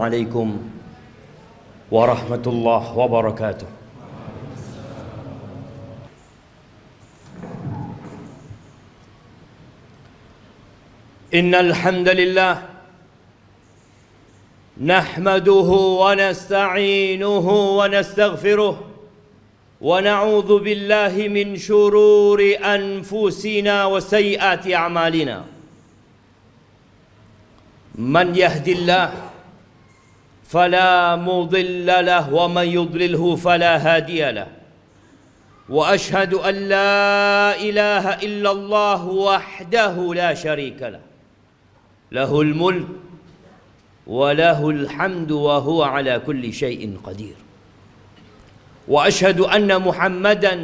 عليكم ورحمة الله وبركاته. إن الحمد لله نحمده ونستعينه ونستغفره ونعوذ بالله من شرور أنفسنا وسيئات أعمالنا. من يهد الله فلا مضل له ومن يضلله فلا هادي له. وأشهد أن لا إله إلا الله وحده لا شريك له، له الملك وله الحمد وهو على كل شيء قدير. وأشهد أن محمدا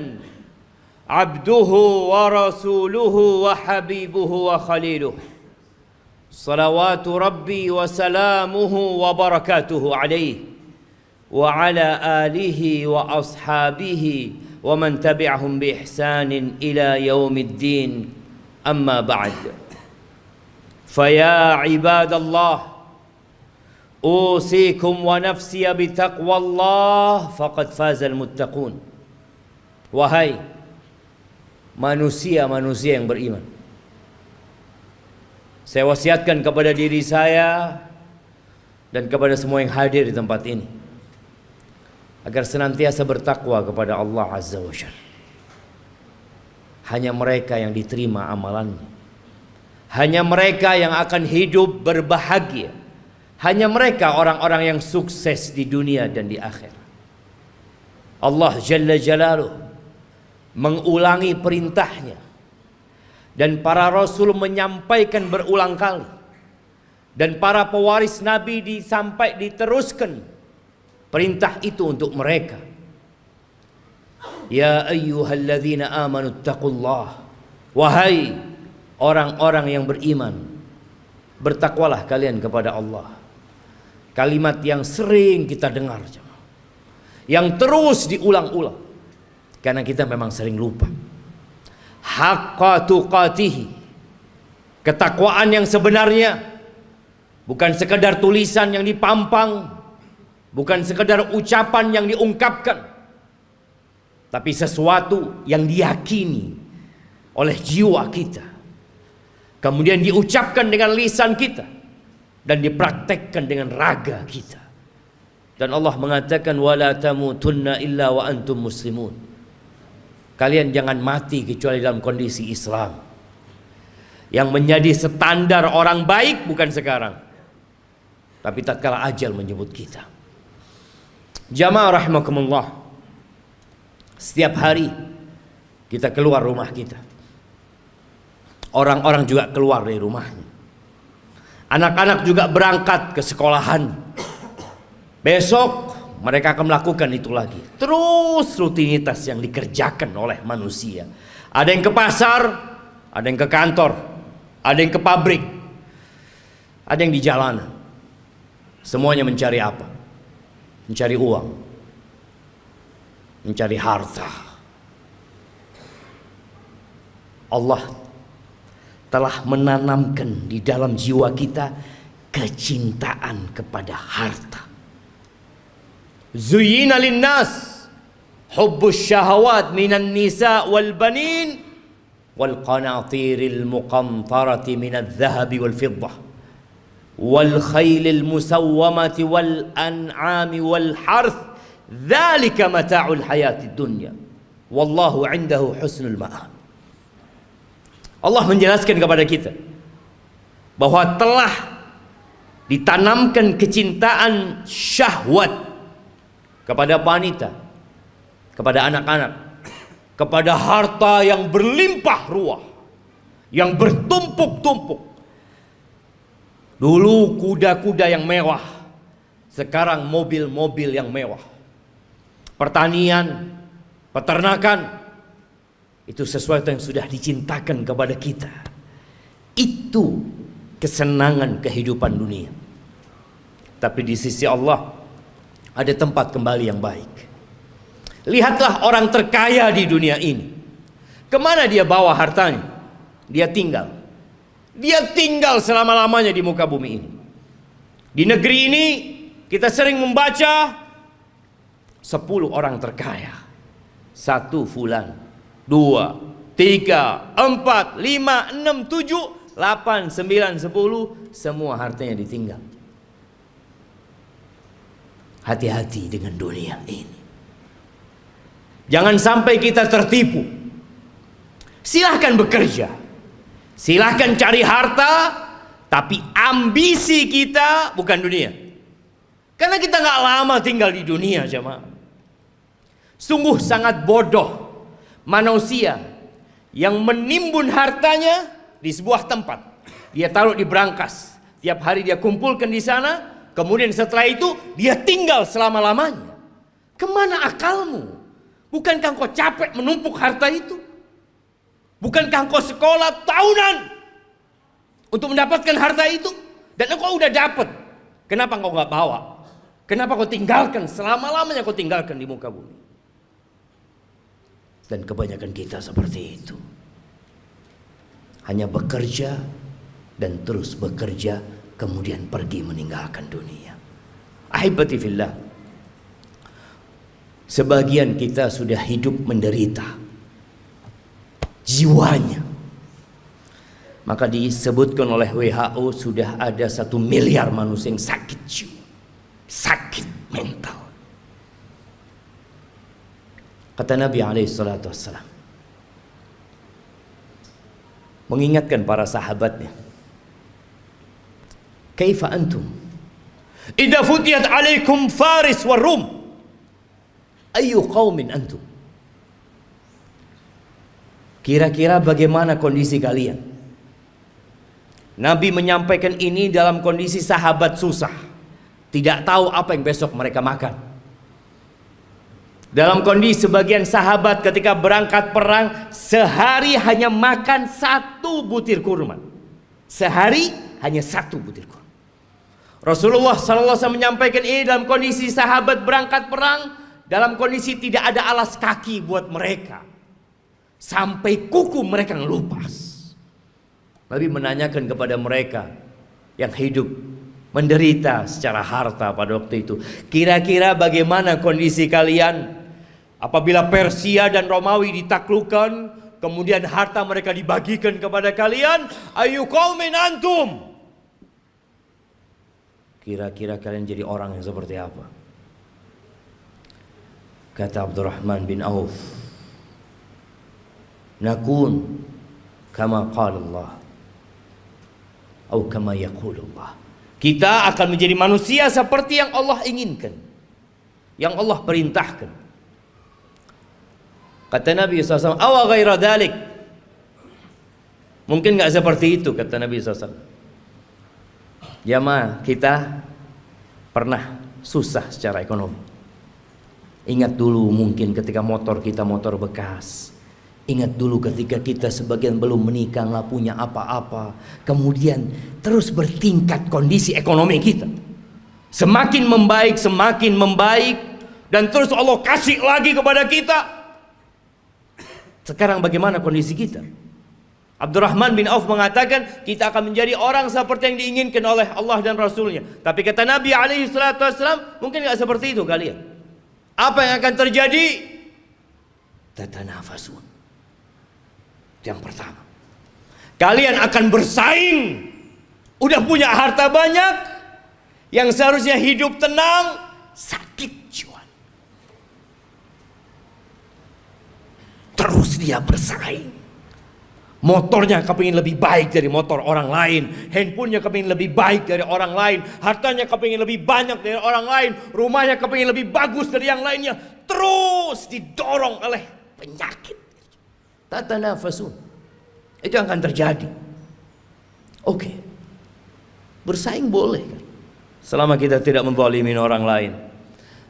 عبده ورسوله وحبيبه وخليله، صلوات ربي وسلامه وبركاته عليه وعلى آله وأصحابه ومن تبعهم بإحسان إلى يوم الدين. أما بعد، فيا عباد الله، أوصيكم ونفسي بتقوى الله فقد فاز المتقون. Wahai manusia-manusia yang beriman, saya wasiatkan kepada diri saya dan kepada semua yang hadir di tempat ini agar senantiasa bertakwa kepada Allah Azza wa Jalla. Hanya mereka yang diterima amalannya, hanya mereka yang akan hidup berbahagia, hanya mereka orang-orang yang sukses di dunia dan di akhirat. Allah Jalla Jalaluh mengulangi perintahnya, dan para rasul menyampaikan berulang kali, dan para pewaris Nabi diteruskan perintah itu untuk mereka. Ya ayyuhalladzina amanu taqullah, wahai orang-orang yang beriman, bertakwalah kalian kepada Allah. Kalimat yang sering kita dengar, yang terus diulang-ulang, karena kita memang sering lupa. Haqqa tuqatihi, ketakwaan yang sebenarnya bukan sekedar tulisan yang dipampang, bukan sekedar ucapan yang diungkapkan, tapi sesuatu yang diyakini oleh jiwa kita, kemudian diucapkan dengan lisan kita, dan dipraktekkan dengan raga kita. Dan Allah mengatakan, wala tamutunna illa wa antum muslimun. Kalian jangan mati kecuali dalam kondisi Islam. Yang menjadi standar orang baik bukan sekarang, tapi tatkala ajal menyebut kita. Jamaah rahimakumullah, setiap hari kita keluar rumah kita, orang-orang juga keluar dari rumahnya, anak-anak juga berangkat ke sekolahan. Besok mereka akan melakukan itu lagi. Terus rutinitas yang dikerjakan oleh manusia. Ada yang ke pasar, ada yang ke kantor, ada yang ke pabrik, ada yang di jalanan. Semuanya mencari apa? Mencari uang, mencari harta. Allah telah menanamkan di dalam jiwa kita kecintaan kepada harta. Zuyyina linnas hubbus syahawat minan nisa wal banin wal qanatiril muqantarati minadh dhahabi wal fiddah wal khailil musawwamati wal an'ami wal harth, dzalika mata'ul hayatid dunya wallahu 'indahu husnul ma'ab. Allah menjelaskan kepada kita bahwa telah ditanamkan kecintaan syahwat kepada wanita, kepada anak-anak, kepada harta yang berlimpah ruah, yang bertumpuk-tumpuk. Dulu kuda-kuda yang mewah, sekarang mobil-mobil yang mewah. Pertanian, peternakan, itu sesuatu yang sudah dicintakan kepada kita. Itu kesenangan kehidupan dunia. Tapi di sisi Allah ada tempat kembali yang baik. Lihatlah orang terkaya di dunia ini. Kemana dia bawa hartanya? Dia tinggal. Dia tinggal selama-lamanya di muka bumi ini. Di negeri ini kita sering membaca 10 orang terkaya. 1 fulan, 2, 3, 4, 5, 6, 7, 8, 9, 10, semua hartanya ditinggal. Hati-hati dengan dunia ini. Jangan sampai kita tertipu. Silahkan bekerja, silahkan cari harta, tapi ambisi kita bukan dunia. Karena kita nggak lama tinggal di dunia, jemaah. Sungguh sangat bodoh manusia yang menimbun hartanya di sebuah tempat. Dia taruh di brankas, tiap hari dia kumpulkan di sana, kemudian setelah itu dia tinggal selama-lamanya. Kemana akalmu? Bukankah engkau capek menumpuk harta itu? Bukankah engkau sekolah tahunan untuk mendapatkan harta itu? Dan engkau udah dapat. Kenapa engkau nggak bawa? Kenapa kau tinggalkan selama-lamanya, kau tinggalkan di muka bumi? Dan kebanyakan kita seperti itu. Hanya bekerja dan terus bekerja, kemudian pergi meninggalkan dunia. Ahibati fillah, sebagian kita sudah hidup menderita jiwanya. Maka disebutkan oleh WHO sudah ada 1 miliar manusia yang sakit jiwa, sakit mental. Kata Nabi SAW, mengingatkan para sahabatnya, kaifa antum idza futiyat alaikum Faris wa Rum, ayu qaumin antum? Kira-kira bagaimana kondisi kalian? Nabi menyampaikan ini dalam kondisi sahabat susah, tidak tahu apa yang besok mereka makan. Dalam kondisi sebagian sahabat ketika berangkat perang, sehari hanya makan 1 butir kurma. Sehari hanya 1 butir kurma. Rasulullah SAW menyampaikan ini dalam kondisi sahabat berangkat perang, dalam kondisi tidak ada alas kaki buat mereka, sampai kuku mereka ngelupas. Nabi menanyakan kepada mereka yang hidup menderita secara harta pada waktu itu, kira-kira bagaimana kondisi kalian apabila Persia dan Romawi ditaklukkan, kemudian harta mereka dibagikan kepada kalian? Ayu qaumin antum? Kira-kira kalian jadi orang yang seperti apa? Kata Abdurrahman bin Auf, nakun kama qala Allah atau kama yaqulu Allah. Kita akan menjadi manusia seperti yang Allah inginkan, yang Allah perintahkan. Kata Nabi SAW, awa ghaira dhalik, mungkin gak seperti itu, kata Nabi SAW. Jamaah, kita pernah susah secara ekonomi. Ingat dulu mungkin ketika motor kita motor bekas. Ingat dulu ketika kita sebagian belum menikah, gak punya apa-apa. Kemudian terus bertingkat kondisi ekonomi kita. Semakin membaik, dan terus Allah kasih lagi kepada kita. Sekarang bagaimana kondisi kita? Abdurrahman bin Auf mengatakan kita akan menjadi orang seperti yang diinginkan oleh Allah dan Rasulnya. Tapi kata Nabi SAW, mungkin gak seperti itu kalian. Apa yang akan terjadi? Tatanafasun. Yang pertama, kalian akan bersaing. Udah punya harta banyak, yang seharusnya hidup tenang, sakit jiwa. Terus dia bersaing. Motornya kepingin lebih baik dari motor orang lain, handphonenya kepingin lebih baik dari orang lain, hartanya kepingin lebih banyak dari orang lain, rumahnya kepingin lebih bagus dari yang lainnya. Terus didorong oleh penyakit. Tatanafasun. Itu yang akan terjadi. Oke. Bersaing boleh kan, selama kita tidak menzalimi orang lain.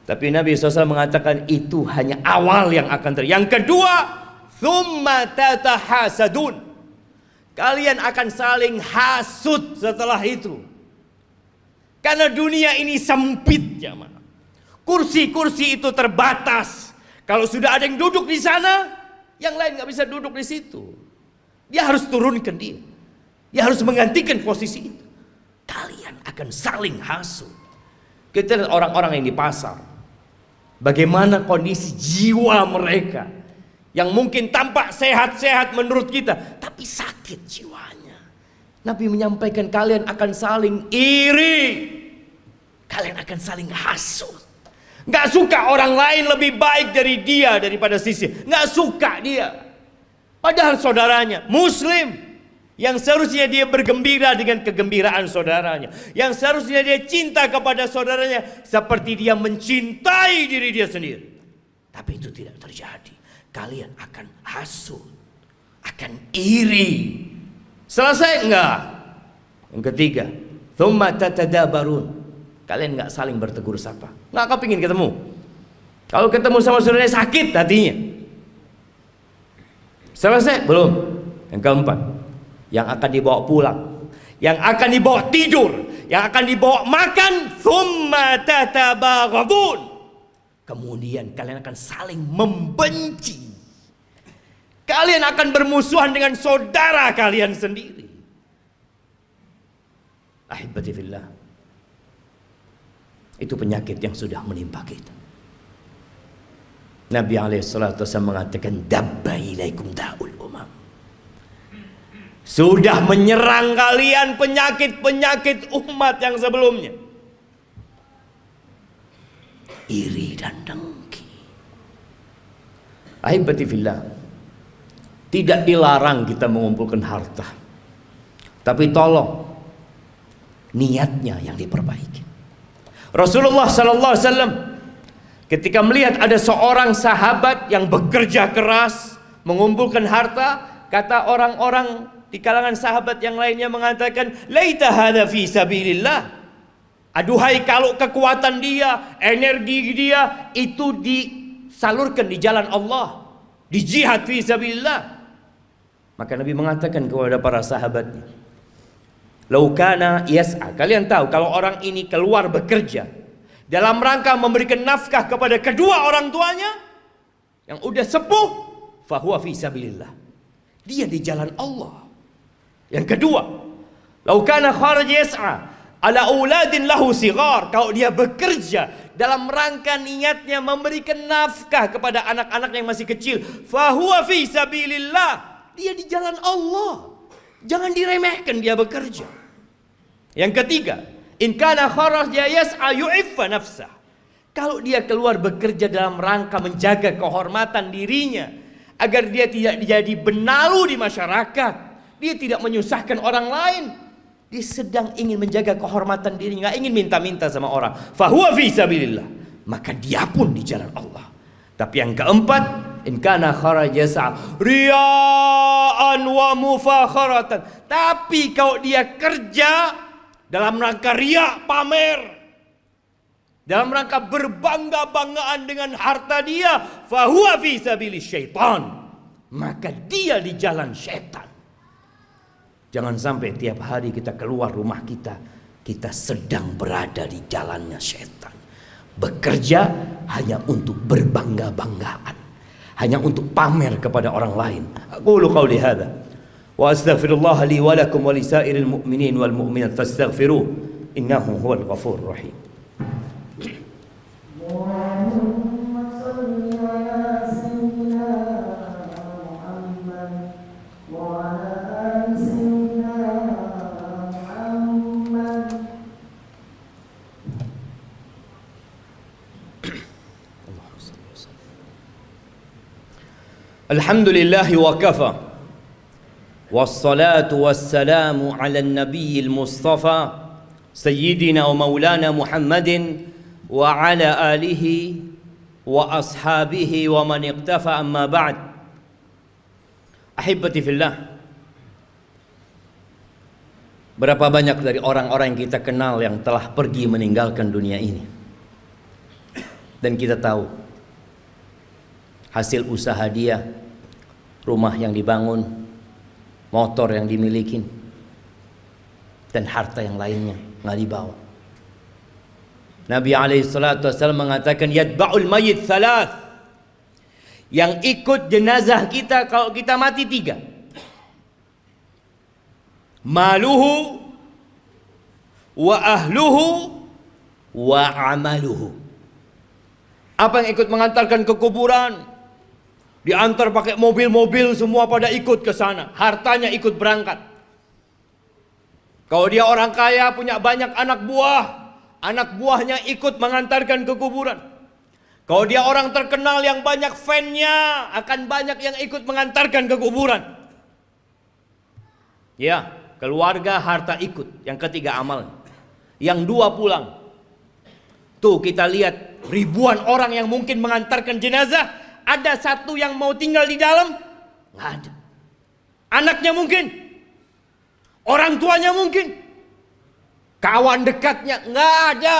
Tapi Nabi SAW mengatakan itu hanya awal yang akan terjadi. Yang kedua, thumma tatahasadun. Kalian akan saling hasut setelah itu. Karena dunia ini sempit, jamaah. Kursi-kursi itu terbatas. Kalau sudah ada yang duduk di sana, yang lain nggak bisa duduk di situ. Dia harus turunkan dia. Dia harus menggantikan posisi itu. Kalian akan saling hasut. Kita lihat orang-orang yang di pasar, bagaimana kondisi jiwa mereka yang mungkin tampak sehat-sehat menurut kita, tapi sakit jiwanya. Nabi menyampaikan kalian akan saling iri, kalian akan saling hasut. Gak suka orang lain lebih baik dari dia daripada sisi, gak suka dia. Padahal saudaranya Muslim, yang seharusnya dia bergembira dengan kegembiraan saudaranya, yang seharusnya dia cinta kepada saudaranya seperti dia mencintai diri dia sendiri. Tapi itu tidak terjadi. Kalian akan hasut, akan iri. Selesai enggak? Yang ketiga, thumma tatadabarun. Kalian enggak saling bertegur sapa. Enggak kepingin ketemu. Kalau ketemu sama saudaranya sakit hatinya. Selesai? Belum. Yang keempat, yang akan dibawa pulang, yang akan dibawa tidur, yang akan dibawa makan, thumma tatabaghadun. Kemudian kalian akan saling membenci. Kalian akan bermusuhan dengan saudara kalian sendiri. Ahibati fillah, itu penyakit yang sudah menimpa kita. Nabi SAW mengatakan, dabba ilaikum da'ul umam. Sudah menyerang kalian penyakit-penyakit umat yang sebelumnya. Iri dan dengki. Ahibati fillah, tidak dilarang kita mengumpulkan harta, tapi tolong niatnya yang diperbaiki. Rasulullah SAW ketika melihat ada seorang sahabat yang bekerja keras mengumpulkan harta, kata orang-orang di kalangan sahabat yang lainnya mengatakan, laita hadza fi sabilillah. Aduhai kalau kekuatan dia, energi dia itu disalurkan di jalan Allah, di jihad fi sabilillah. Maka Nabi mengatakan kepada para sahabatnya, lau kana yas'a. Kalian tahu kalau orang ini keluar bekerja dalam rangka memberikan nafkah kepada kedua orang tuanya yang udah sepuh, fahuwa fi sabilillah. Dia di jalan Allah. Yang kedua, lau kana kharaj yas'a ala auladin lahu sighar. Kalau dia bekerja dalam rangka niatnya memberikan nafkah kepada anak-anak yang masih kecil, fahuwa fi sabilillah. Dia di jalan Allah. Jangan diremehkan dia bekerja. Yang ketiga, in kana kharaja yas'a yu'iffa nafsah. Kalau dia keluar bekerja dalam rangka menjaga kehormatan dirinya, agar dia tidak jadi benalu di masyarakat, dia tidak menyusahkan orang lain, dia sedang ingin menjaga kehormatan dirinya, nggak ingin minta-minta sama orang, fahuwa fi sabilillah, maka dia pun di jalan Allah. Tapi yang keempat, in kana kharaja yas'a riya'an wa mufakharatan. Tapi kalau dia kerja dalam rangka riya, pamer, dalam rangka berbangga-banggaan dengan harta dia, fahuwa fi sabili syaitan, maka dia di jalan syaitan. Jangan sampai tiap hari kita keluar rumah kita, kita sedang berada di jalannya syaitan. Bekerja hanya untuk berbangga-banggaan, hanya untuk pamer kepada orang lain. Aqulu qawli hadza wa astaghfirullah li wa lakum wa lisairil mu'minin wal mu'minat fastaghfiruh innahu huwal ghafurur rahim. Alhamdulillah wa kafa, wassalatu wassalamu ala nabiyil mustafa sayyidina wa maulana Muhammadin wa ala alihi wa ashabihi wa man iqtafa, amma ba'd. Ahibati fillah, berapa banyak dari orang-orang yang kita kenal yang telah pergi meninggalkan dunia ini, dan kita tahu hasil usaha dia, rumah yang dibangun, motor yang dimiliki, dan harta yang lainnya nggak dibawa. Nabi SAW mengatakan, yatba'ul mayyit thalath. Yang ikut jenazah kita kalau kita mati 3. Maluhu wa ahluhu wa amaluhu. Apa yang ikut mengantarkan ke kuburan? Diantar pakai mobil-mobil, semua pada ikut ke sana. Hartanya ikut berangkat. Kalau dia orang kaya, punya banyak anak buah, anak buahnya ikut mengantarkan ke kuburan. Kalau dia orang terkenal yang banyak fan-nya, akan banyak yang ikut mengantarkan ke kuburan. Ya, keluarga, harta ikut. Yang ketiga amal. Yang dua pulang. Tuh kita lihat ribuan orang yang mungkin mengantarkan jenazah. Ada satu yang mau tinggal di dalam? Nggak ada. Anaknya mungkin. Orang tuanya mungkin. Kawan dekatnya? Nggak ada.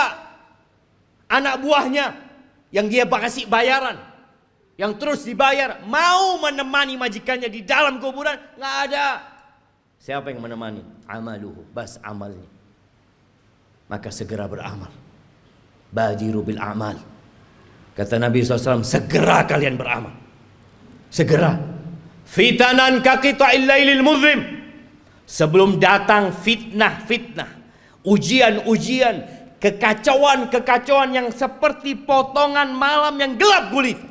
Anak buahnya yang dia kasih bayaran, yang terus dibayar, mau menemani majikannya di dalam kuburan? Nggak ada. Siapa yang menemani? Amaluhu, bas amalnya. Maka segera beramal. Badiru bil amal. Kata Nabi SAW, segera kalian beramal. Segera. Fitanan kaqita'il lailil muzlim. Sebelum datang fitnah-fitnah, ujian-ujian, kekacauan-kekacauan yang seperti potongan malam yang gelap gulita.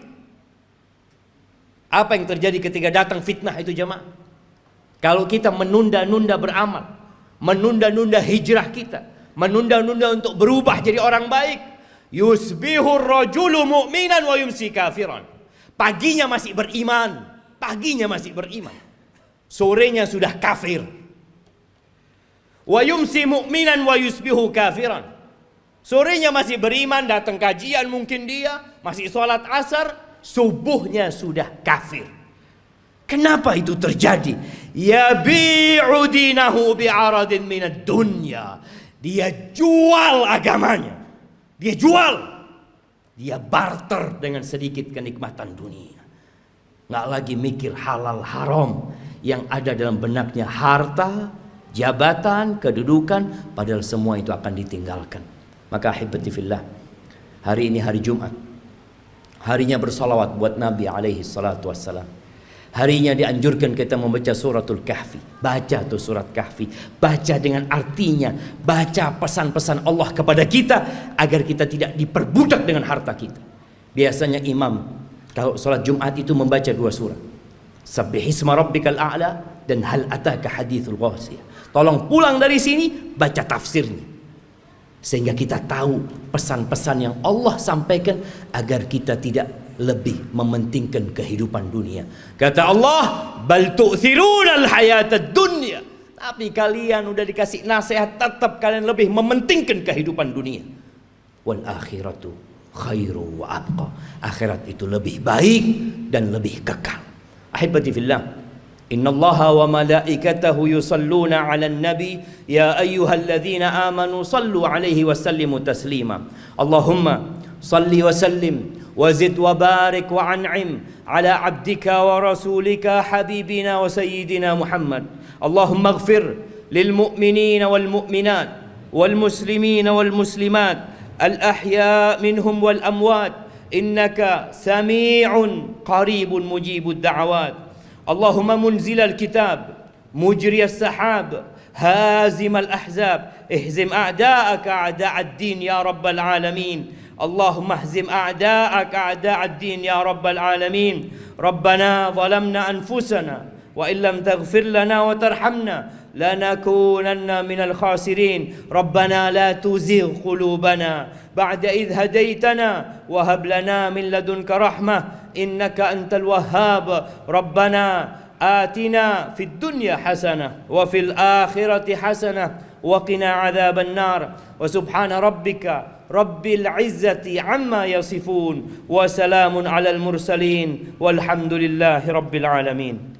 Apa yang terjadi ketika datang fitnah itu jemaah? Kalau kita menunda-nunda beramal, menunda-nunda hijrah kita, menunda-nunda untuk berubah jadi orang baik, yusbihur rajulu mu'minan wa yumsi kafiran. Paginya masih beriman, sorenya sudah kafir. Wa yumsi mu'minan wa yusbihu kafiran. Sorenya masih beriman, datang kajian mungkin dia, masih sholat asar, subuhnya sudah kafir. Kenapa itu terjadi? Yabi'u dinahu bi'aradin minad dunya. Dia jual agamanya. Dia jual. Dia barter dengan sedikit kenikmatan dunia. Nggak lagi mikir halal haram. Yang ada dalam benaknya harta, jabatan, kedudukan. Padahal semua itu akan ditinggalkan. Maka ahibati fillah, hari ini hari Jumat. Harinya bersalawat buat Nabi alaihi salatu wassalam. Harinya dianjurkan kita membaca suratul kahfi. Baca tuh surat kahfi. Baca dengan artinya. Baca pesan-pesan Allah kepada kita. Agar kita tidak diperbudak dengan harta kita. Biasanya imam kalau sholat Jumat itu membaca dua surat. Sabbihisma rabbikal a'la dan hal ataka hadithul ghasiyah. Tolong pulang dari sini, baca tafsirnya. Sehingga kita tahu pesan-pesan yang Allah sampaikan. Agar kita tidak lebih mementingkan kehidupan dunia. Kata Allah, bal tu'thirunal hayatad dunya. Tapi kalian udah dikasih nasihat, tetap kalian lebih mementingkan kehidupan dunia. Wal akhiratu khairu wa abqa. Akhirat itu lebih baik dan lebih kekal. Ahibati fillah, innallaha wa malaikatahu yusalluna 'alan nabi ya ayyuhalladzina amanu sallu 'alaihi wa sallimu taslima. Allahumma salli wa sallim وزد وبارك وأنعم على عبدك ورسولك حبيبنا وسيدنا محمد. اللهم اغفر للمؤمنين والمؤمنات والمسلمين والمسلمات الأحياء منهم والأموات إنك سميع قريب مجيب الدعوات. اللهم منزل الكتاب مجري السحاب هازم الأحزاب اهزم أعداءك أعداء الدين يا رب العالمين. اللهم اهزم أعداءك أعداء الدين يا رب العالمين. ربنا ظلمنا أنفسنا وإن لم تغفر لنا وترحمنا لنكونن من الخاسرين. ربنا لا تزغ قلوبنا بعد إذ هديتنا وهب لنا من لدنك رحمة إنك أنت الوهاب. ربنا آتنا في الدنيا حسنة وفي الآخرة حسنة وقنا عذاب النار. وسبحان ربك رب العزة عما يصفون وسلام على المرسلين والحمد لله رب العالمين.